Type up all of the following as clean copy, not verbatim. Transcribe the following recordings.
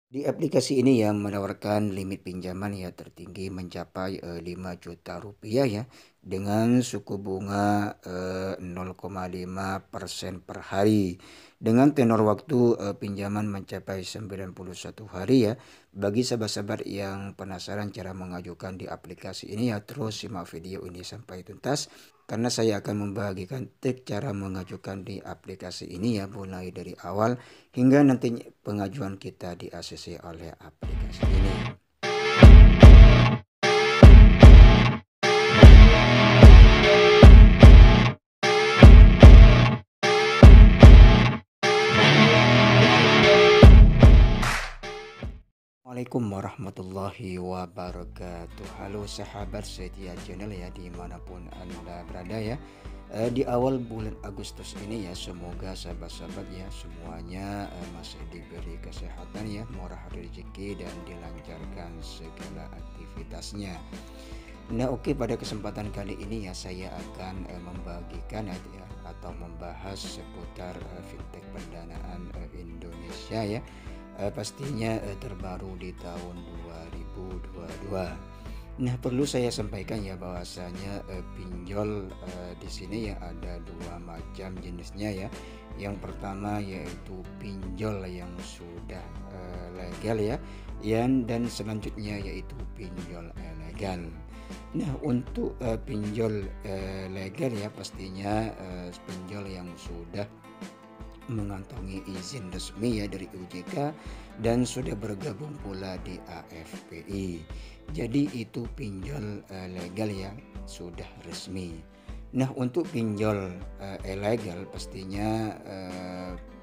Di aplikasi ini yang menawarkan limit pinjaman ya tertinggi mencapai, Rp5 juta ya, dengan suku bunga, 0,5% per hari. Dengan tenor waktu, pinjaman mencapai 91 hari ya. Bagi sahabat-sahabat yang penasaran cara mengajukan di aplikasi ini ya, terus simak video ini sampai tuntas, karena saya akan membagikan trik cara mengajukan di aplikasi ini ya, mulai dari awal hingga nantinya pengajuan kita di ACC oleh aplikasi ini. Assalamualaikum warahmatullahi wabarakatuh. Halo sahabat setia channel ya, dimanapun anda berada ya. Di awal bulan Agustus ini ya, semoga sahabat-sahabat ya semuanya masih diberi kesehatan ya, murah rezeki dan dilancarkan segala aktivitasnya. Nah, oke, pada kesempatan kali ini ya saya akan membagikan atau membahas seputar fintech pendanaan Indonesia ya. Pastinya terbaru di tahun 2022. Nah, perlu saya sampaikan ya bahwasanya pinjol di sini ya ada dua macam jenisnya ya. Yang pertama yaitu pinjol yang sudah legal ya, dan selanjutnya yaitu pinjol ilegal. Nah, untuk pinjol legal ya pastinya pinjol yang sudah mengantongi izin resmi ya dari OJK dan sudah bergabung pula di AFPI. Jadi itu pinjol legal yang sudah resmi. Nah, untuk pinjol ilegal pastinya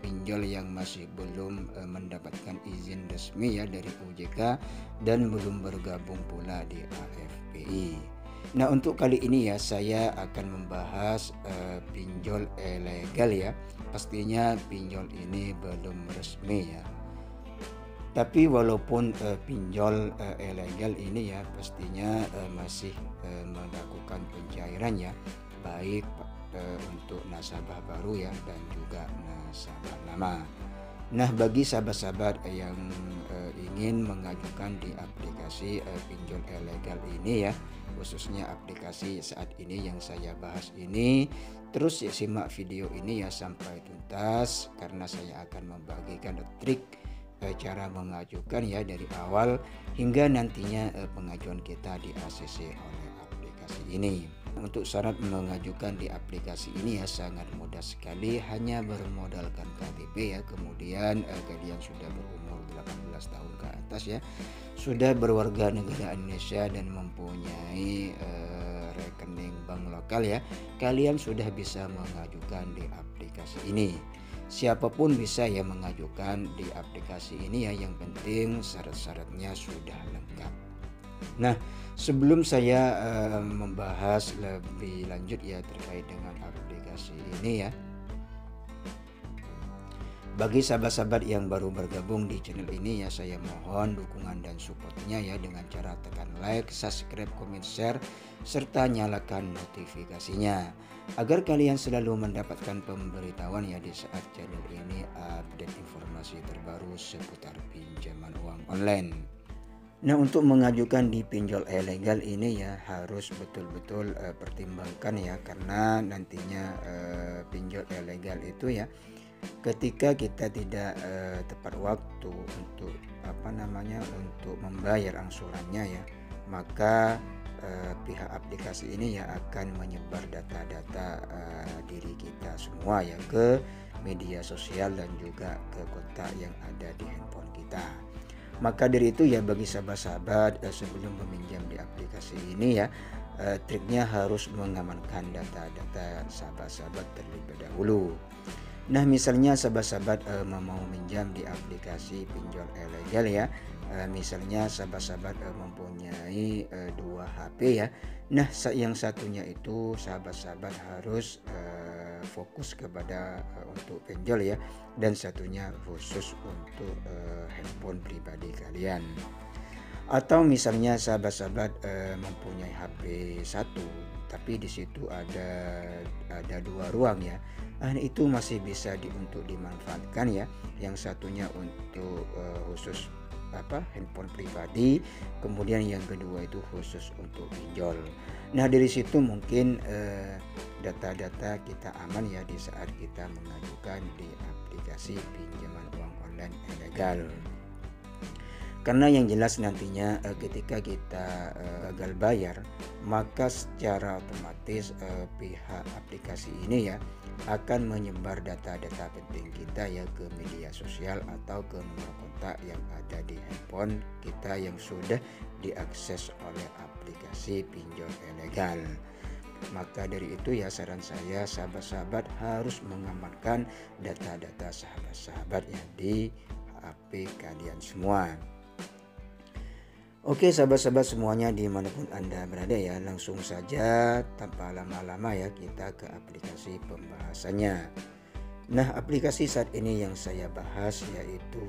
pinjol yang masih belum mendapatkan izin resmi ya dari OJK dan belum bergabung pula di AFPI. Nah, untuk kali ini ya saya akan membahas pinjol ilegal ya. Pastinya pinjol ini belum resmi ya. Tapi walaupun pinjol ilegal ini ya pastinya masih melakukan pencairan ya, baik untuk nasabah baru ya dan juga nasabah lama. Nah, bagi sahabat-sahabat yang ingin mengajukan di aplikasi pinjol ilegal ini ya, khususnya aplikasi saat ini yang saya bahas ini, terus ya simak video ini ya sampai tuntas, karena saya akan membagikan trik cara mengajukan ya dari awal hingga nantinya pengajuan kita di ACC oleh aplikasi ini. Untuk syarat mengajukan di aplikasi ini ya sangat mudah sekali, hanya bermodalkan KTP ya, kemudian kalian sudah berumur 18 tahun ke atas ya, sudah berwarga negara Indonesia dan mempunyai rekening bank lokal ya, kalian sudah bisa mengajukan di aplikasi ini. Siapapun bisa ya mengajukan di aplikasi ini ya, yang penting syarat-syaratnya sudah lengkap. Nah, sebelum saya membahas lebih lanjut ya terkait dengan aplikasi ini ya, bagi sahabat-sahabat yang baru bergabung di channel ini ya, saya mohon dukungan dan supportnya ya dengan cara tekan like, subscribe, komen, share, serta nyalakan notifikasinya agar kalian selalu mendapatkan pemberitahuan ya di saat channel ini update informasi terbaru seputar pinjaman uang online. Nah, untuk mengajukan di pinjol ilegal ini ya harus betul-betul pertimbangkan ya, karena nantinya pinjol ilegal itu ya, ketika kita tidak tepat waktu untuk untuk membayar angsurannya ya, maka pihak aplikasi ini ya akan menyebar data-data diri kita semua ya ke media sosial dan juga ke kontak yang ada di handphone kita. Maka dari itu ya, bagi sahabat-sahabat sebelum meminjam di aplikasi ini ya, triknya harus mengamankan data-data sahabat-sahabat terlebih dahulu. Nah, misalnya sahabat-sahabat mau minjam di aplikasi pinjol ilegal ya, misalnya sahabat-sahabat mempunyai dua HP ya. Nah, yang satunya itu sahabat-sahabat harus fokus kepada untuk pinjol ya, dan satunya khusus untuk handphone pribadi kalian. Atau misalnya sahabat-sahabat mempunyai HP satu, tapi di situ ada dua ruang ya. Itu masih bisa untuk dimanfaatkan ya. Yang satunya untuk khusus handphone pribadi, kemudian yang kedua itu khusus untuk pinjol. Nah dari situ mungkin data-data kita aman ya di saat kita mengajukan di aplikasi pinjaman uang online ilegal. Karena yang jelas nantinya ketika kita gagal bayar, maka secara otomatis pihak aplikasi ini ya akan menyebar data-data penting kita ya ke media sosial atau ke nomor kontak yang ada di handphone kita yang sudah diakses oleh aplikasi pinjol ilegal. Maka dari itu ya saran saya sahabat-sahabat harus mengamankan data-data sahabat-sahabat yang di HP kalian semua. Oke sahabat-sahabat semuanya dimanapun Anda berada ya, langsung saja tanpa lama-lama ya kita ke aplikasi pembahasannya. Nah aplikasi saat ini yang saya bahas yaitu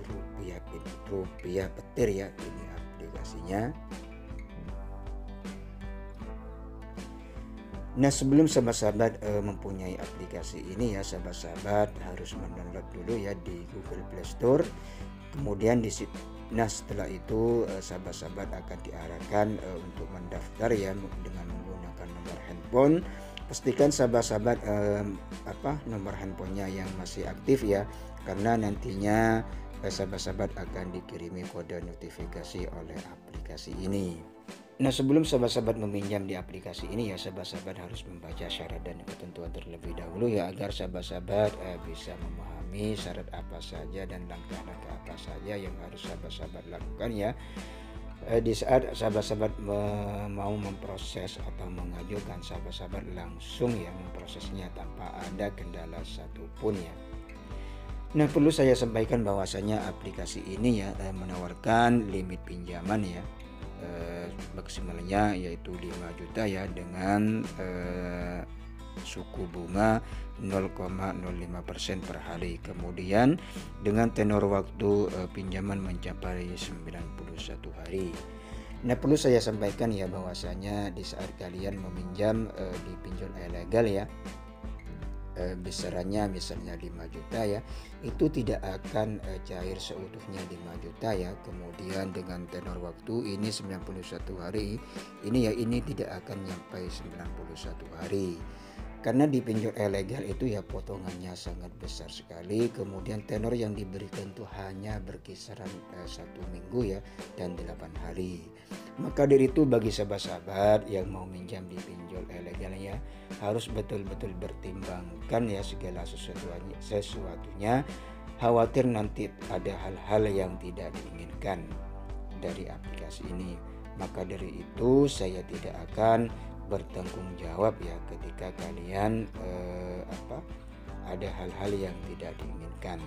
Rupiah Petir ya, ini aplikasinya. Nah sebelum sahabat-sahabat mempunyai aplikasi ini ya, sahabat-sahabat harus mendownload dulu ya di Google Play Store. Kemudian nah setelah itu sahabat-sahabat akan diarahkan untuk mendaftar ya dengan menggunakan nomor handphone. Pastikan sahabat-sahabat nomor handphonenya yang masih aktif ya, karena nantinya sahabat-sahabat akan dikirimi kode notifikasi oleh aplikasi ini. Nah sebelum sahabat-sahabat meminjam di aplikasi ini ya, sahabat-sahabat harus membaca syarat dan ketentuan terlebih dahulu ya, agar sahabat-sahabat bisa memahami syarat apa saja dan langkah-langkah apa saja yang harus sahabat-sahabat lakukan ya di saat sahabat-sahabat mau memproses atau mengajukan, sahabat-sahabat langsung ya memprosesnya tanpa ada kendala satupun ya. Nah perlu saya sampaikan bahwasanya aplikasi ini ya menawarkan limit pinjaman ya maksimalnya yaitu 5 juta ya dengan suku bunga 0,05% per hari, kemudian dengan tenor waktu pinjaman mencapai 91 hari. Nah perlu saya sampaikan ya bahwasanya di saat kalian meminjam di pinjol ilegal ya, besarannya misalnya 5 juta ya, itu tidak akan cair seutuhnya 5 juta ya. Kemudian dengan tenor waktu ini 91 hari ini ya, ini tidak akan nyampai 91 hari. Karena di pinjol ilegal itu ya potongannya sangat besar sekali. Kemudian tenor yang diberikan itu hanya berkisaran 1 minggu ya dan 8 hari. Maka dari itu bagi sahabat-sahabat yang mau minjam di pinjol ilegal ya, harus betul-betul bertimbangkan ya segala sesuatunya. Khawatir nanti ada hal-hal yang tidak diinginkan dari aplikasi ini. Maka dari itu saya tidak akan bertanggung jawab ya ketika kalian ada hal-hal yang tidak diinginkan.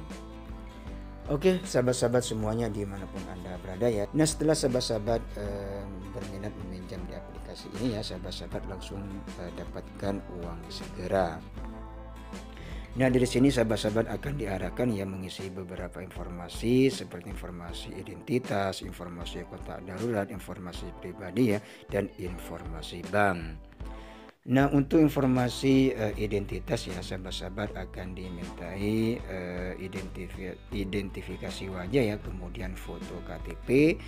Oke sahabat-sahabat semuanya dimanapun Anda berada ya. Nah setelah sahabat-sahabat berminat meminjam di aplikasi ini ya, sahabat-sahabat langsung dapatkan uang segera. Nah dari sini sahabat-sahabat akan diarahkan ya mengisi beberapa informasi seperti informasi identitas, informasi kontak darurat, informasi pribadi ya, dan informasi bank. Nah untuk informasi identitas ya, sahabat-sahabat akan dimintai identifikasi wajah ya, kemudian foto KTP.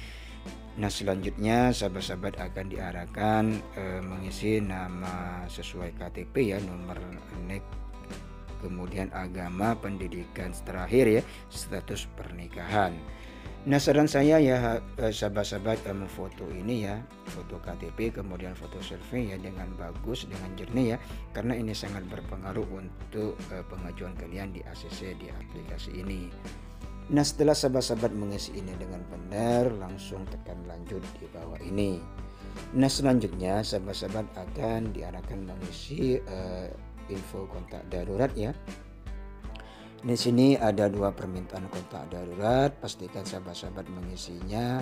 Nah selanjutnya sahabat-sahabat akan diarahkan mengisi nama sesuai KTP ya, nomor NIK, kemudian agama, pendidikan terakhir ya, status pernikahan. Nah saran saya ya sahabat-sahabat memfoto ini ya, foto KTP kemudian foto selfie ya dengan bagus, dengan jernih ya, karena ini sangat berpengaruh untuk pengajuan kalian di ACC di aplikasi ini. Nah setelah sahabat-sahabat mengisi ini dengan benar, langsung tekan lanjut di bawah ini. Nah selanjutnya sahabat-sahabat akan diarahkan mengisi info kontak darurat ya. Di sini ada 2 permintaan kontak darurat. Pastikan sahabat-sahabat mengisinya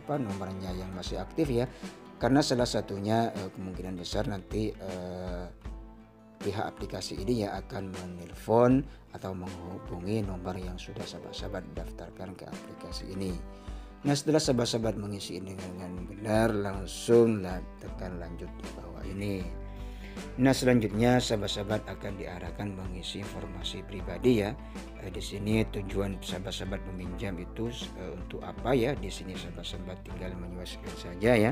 nomornya yang masih aktif ya, karena salah satunya kemungkinan besar nanti pihak aplikasi ini ya akan menelpon atau menghubungi nomor yang sudah sahabat-sahabat daftarkan ke aplikasi ini. Nah setelah sahabat-sahabat mengisi ini dengan benar, langsung tekan lanjut di bawah ini. Nah, selanjutnya sahabat-sahabat akan diarahkan mengisi informasi pribadi ya. Di sini tujuan sahabat-sahabat meminjam itu untuk apa ya? Di sini sahabat-sahabat tinggal menyesuaikan saja ya.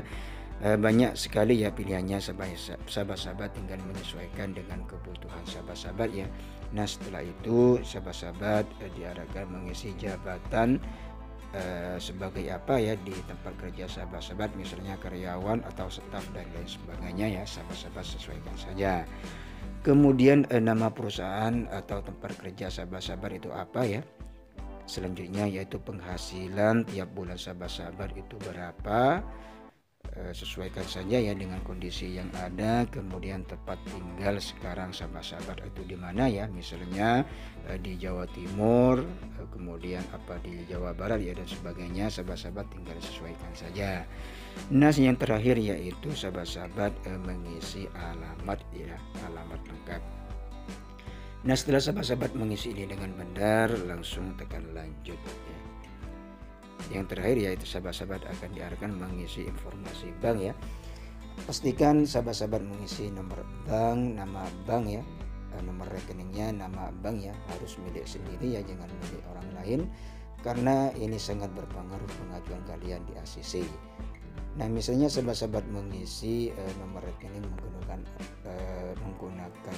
Banyak sekali ya pilihannya, sahabat-sahabat tinggal menyesuaikan dengan kebutuhan sahabat-sahabat ya. Nah, setelah itu sahabat-sahabat diarahkan mengisi jabatan sebagai apa ya di tempat kerja sahabat-sahabat, misalnya karyawan atau staf dan lain sebagainya ya, sahabat-sahabat sesuaikan saja. Kemudian nama perusahaan atau tempat kerja sahabat-sahabat itu apa ya. Selanjutnya yaitu penghasilan tiap bulan sahabat-sahabat itu berapa, sesuaikan saja ya dengan kondisi yang ada. Kemudian tempat tinggal sekarang sahabat-sahabat itu di mana ya, misalnya di Jawa Timur, kemudian apa di Jawa Barat ya dan sebagainya, sahabat-sahabat tinggal sesuaikan saja. Nah, yang terakhir yaitu sahabat-sahabat mengisi alamat ya, alamat lengkap. Nah, setelah sahabat-sahabat mengisi ini dengan benar, langsung tekan lanjut ya. Yang terakhir yaitu sahabat-sahabat akan diarahkan mengisi informasi bank ya. Pastikan sahabat-sahabat mengisi nomor bank, nama bank ya, nomor rekeningnya, nama bank ya, harus milik sendiri ya, jangan milik orang lain, karena ini sangat berpengaruh pengajuan kalian di ACC. Nah, misalnya sahabat-sahabat mengisi nomor rekening menggunakan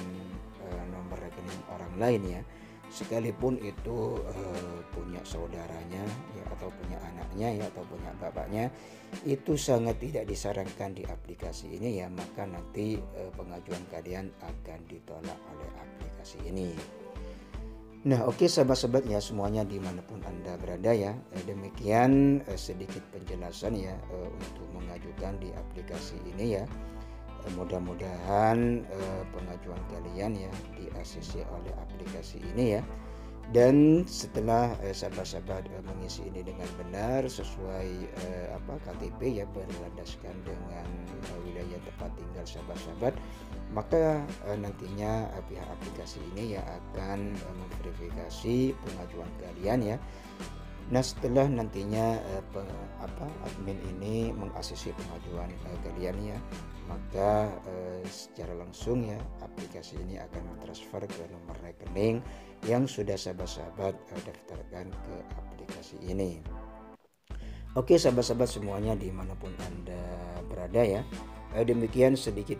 nomor rekening orang lain ya, sekalipun itu punya saudaranya ya, atau punya anaknya ya, atau punya bapaknya, itu sangat tidak disarankan di aplikasi ini ya, maka nanti pengajuan kalian akan ditolak oleh aplikasi ini. Nah, oke sahabat-sahabat ya, semuanya dimanapun Anda berada ya, demikian sedikit penjelasan ya untuk mengajukan di aplikasi ini ya. Mudah-mudahan pengajuan kalian ya di ACC oleh aplikasi ini ya. Dan setelah sahabat-sahabat mengisi ini dengan benar sesuai KTP ya, berlandaskan dengan wilayah tempat tinggal sahabat-sahabat, maka nantinya pihak aplikasi ini ya akan memverifikasi pengajuan kalian ya. Nah, setelah nantinya admin ini meng-ACC pengajuan kalian ya, maka secara langsung ya aplikasi ini akan mentransfer ke nomor rekening yang sudah sahabat-sahabat daftarkan ke aplikasi ini. Oke sahabat-sahabat semuanya dimanapun Anda berada ya, demikian sedikit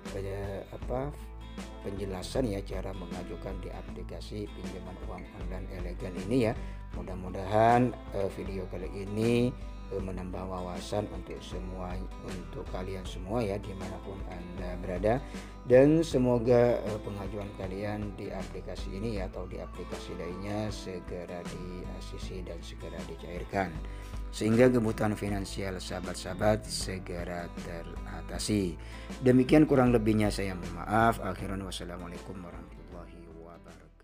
penjelasan ya cara mengajukan di aplikasi pinjaman uang online elegan ini ya. Mudah-mudahan video kali ini menambah wawasan untuk kalian semua ya, dimanapun Anda berada, dan semoga pengajuan kalian di aplikasi ini ya, atau di aplikasi lainnya segera di-ACC dan segera dicairkan sehingga kebutuhan finansial sahabat-sahabat segera teratasi. Demikian kurang lebihnya saya mohon maaf. Akhiran wassalamualaikum warahmatullahi wabarakatuh.